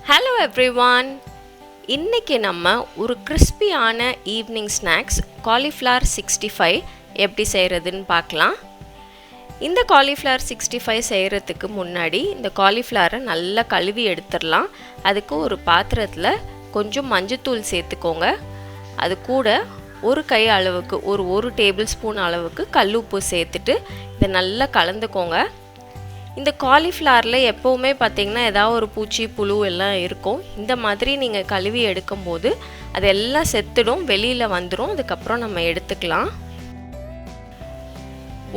Hello everyone. இன்னைக்கு நம்ம ஒரு கிறிஸ்பியான ஈவினிங் ஸ்நாக்ஸ் காலிஃப்ளவர் 65 எப்படி செய்யறதுன்னு பார்க்கலாம். இந்த காலிஃப்ளவர் 65 செய்யறதுக்கு முன்னாடி இந்த காலிஃப்ளவரை நல்லா கழுவி எடுத்துடலாம். அதுக்கு ஒரு பாத்திரத்துல கொஞ்சம் மஞ்சள்தூள் சேர்த்துக்கோங்க. அது கூட ஒரு கை அளவுக்கு ஒரு டேபிள் ஸ்பூன் அளவுக்கு கல்லுப்பு சேர்த்துட்டு இதை நல்லா கலந்துக்கோங்க. இந்த காலிஃப்ளவரில் எப்போவுமே பார்த்திங்கன்னா ஏதாவது ஒரு பூச்சி புழு எல்லாம் இருக்கும். இந்த மாதிரி நீங்கள் கழுவி எடுக்கும்போது அதெல்லாம் செத்துடும், வெளியில் வந்துடும். அதுக்கப்புறம் நம்ம எடுத்துக்கலாம்.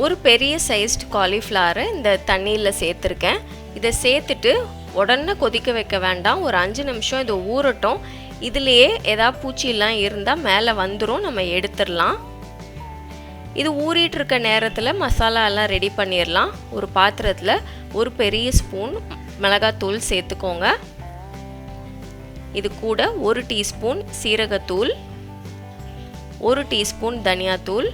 ஒரு பெரிய சைஸ்டு காலிஃப்ளவரை இந்த தண்ணியில் சேர்த்துருக்கேன். இதை சேர்த்துட்டு உடனே கொதிக்க வைக்க வேண்டாம். ஒரு 5 நிமிஷம் இதை ஊறட்டும். இதுலேயே ஏதாவது பூச்சிலாம் இருந்தால் மேலே வந்துடும், நம்ம எடுத்துடலாம். இது ஊறிட்டு இருக்க நேரத்தில் மசாலா எல்லாம் ரெடி பண்ணிடலாம். ஒரு பாத்திரத்தில் ஒரு பெரிய ஸ்பூன் மிளகாத்தூள் சேர்த்துக்கோங்க. இது கூட 1 டீஸ்பூன் சீரகத்தூள், 1 டீஸ்பூன் தனியாத்தூள்.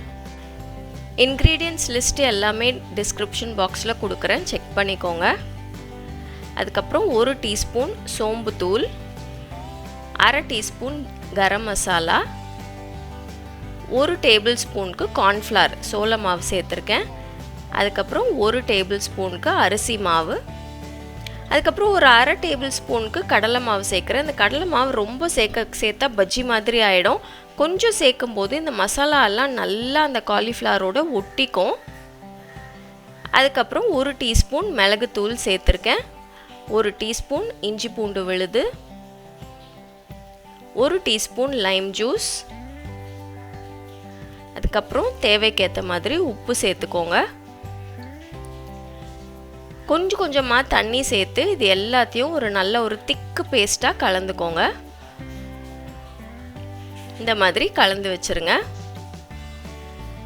இன்க்ரீடியன்ட்ஸ் லிஸ்ட் எல்லாமே டிஸ்கிரிப்ஷன் பாக்ஸில் கொடுக்குறேன், செக் பண்ணிக்கோங்க. அதுக்கப்புறம் 1 teaspoon சோம்புத்தூள், 1/2 teaspoon garam masala, 1 table ஸ்பூனுக்கு கார்ன்ஃப்ளவர் சோள மாவு சேர்த்துருக்கேன். அதுக்கப்புறம் 1 டேபிள் ஸ்பூனுக்கு அரிசி மாவு, அதுக்கப்புறம் ஒரு 1/2 டேபிள் ஸ்பூனுக்கு கடலை மாவு சேர்க்குறேன். இந்த கடலை மாவு ரொம்ப சேர்த்தா பஜ்ஜி மாதிரி ஆகிடும். கொஞ்சம் சேர்க்கும் போது இந்த மசாலா எல்லாம் நல்லா அந்த காலிஃப்ளவரோட ஒட்டிக்கும். அதுக்கப்புறம் 1 டீஸ்பூன் மிளகுத்தூள் சேர்த்துருக்கேன், 1 டீஸ்பூன் இஞ்சி பூண்டு விழுது, 1 டீஸ்பூன் லைம் ஜூஸ், அதுக்கப்புறம் தேவைக்கேற்ற மாதிரி உப்பு சேர்த்துக்கோங்க. கொஞ்சம் கொஞ்சமாக தண்ணி சேர்த்து இது எல்லாத்தையும் நல்ல ஒரு திக்கு பேஸ்ட்டாக கலந்துக்கோங்க. இந்த மாதிரி கலந்து வச்சுருங்க.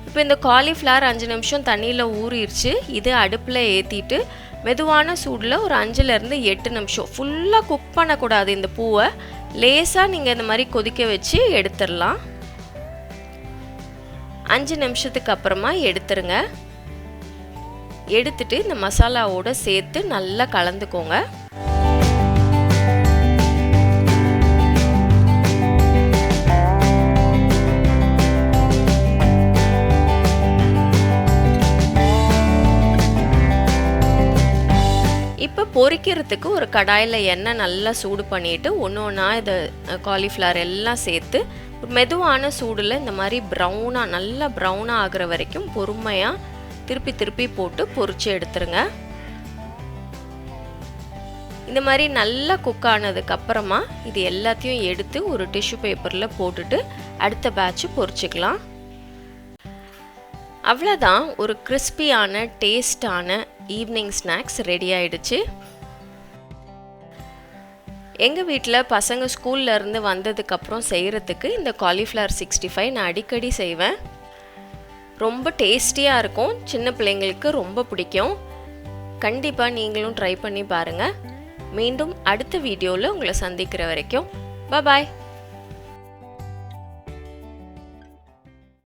இப்போ இந்த காலிஃப்ளவர் 5 நிமிஷம் தண்ணியில் ஊறிடுச்சு. இது அடுப்பில் ஏற்றிட்டு மெதுவான சூடில் ஒரு 5லேருந்து 8 நிமிஷம் ஃபுல்லாக குக் பண்ணக்கூடாது. இந்த பூவை லேசாக நீங்கள் இந்த மாதிரி கொதிக்க வச்சு எடுத்துடலாம். 5 நிமிஷத்துக்கு அப்புறமா எடுத்துருங்க. எடுத்துட்டு இந்த மசாலாவோட சேர்த்து நல்லா கலந்துக்கோங்க. இப்போ பொரிக்கிறதுக்கு ஒரு கடாயில் எண்ணெய் நல்லா சூடு பண்ணிட்டு ஒன்று ஒன்றா இதை காலிஃப்ளவர் எல்லாம் சேர்த்து மெதுவான சூடில் இந்த மாதிரி நல்லா ப்ரௌனாக ஆகிற வரைக்கும் பொறுமையாக திருப்பி போட்டு பொரிச்சு எடுத்துருங்க. இந்த மாதிரி நல்லா குக் ஆனதுக்கு அப்புறமா இது எல்லாத்தையும் எடுத்து ஒரு டிஷ்யூ பேப்பரில் போட்டுட்டு அடுத்த பேட்ச் பொரிச்சுக்கலாம். அவ்வளோதான், ஒரு கிறிஸ்பியான டேஸ்டான ஈவினிங் ஸ்நாக்ஸ் ரெடி ஆயிடுச்சு. எங்கள் வீட்டில் பசங்க ஸ்கூல்லேருந்து வந்ததுக்கப்புறம் செய்கிறதுக்கு இந்த காலிஃப்ளவர் 65 நான் அடிக்கடி செய்வேன். ரொம்ப டேஸ்டியாக இருக்கும், சின்ன பிள்ளைங்களுக்கு ரொம்ப பிடிக்கும். கண்டிப்பாக நீங்களும் ட்ரை பண்ணி பாருங்கள். மீண்டும் அடுத்த வீடியோவில் உங்களை சந்திக்கிற வரைக்கும் பாய்.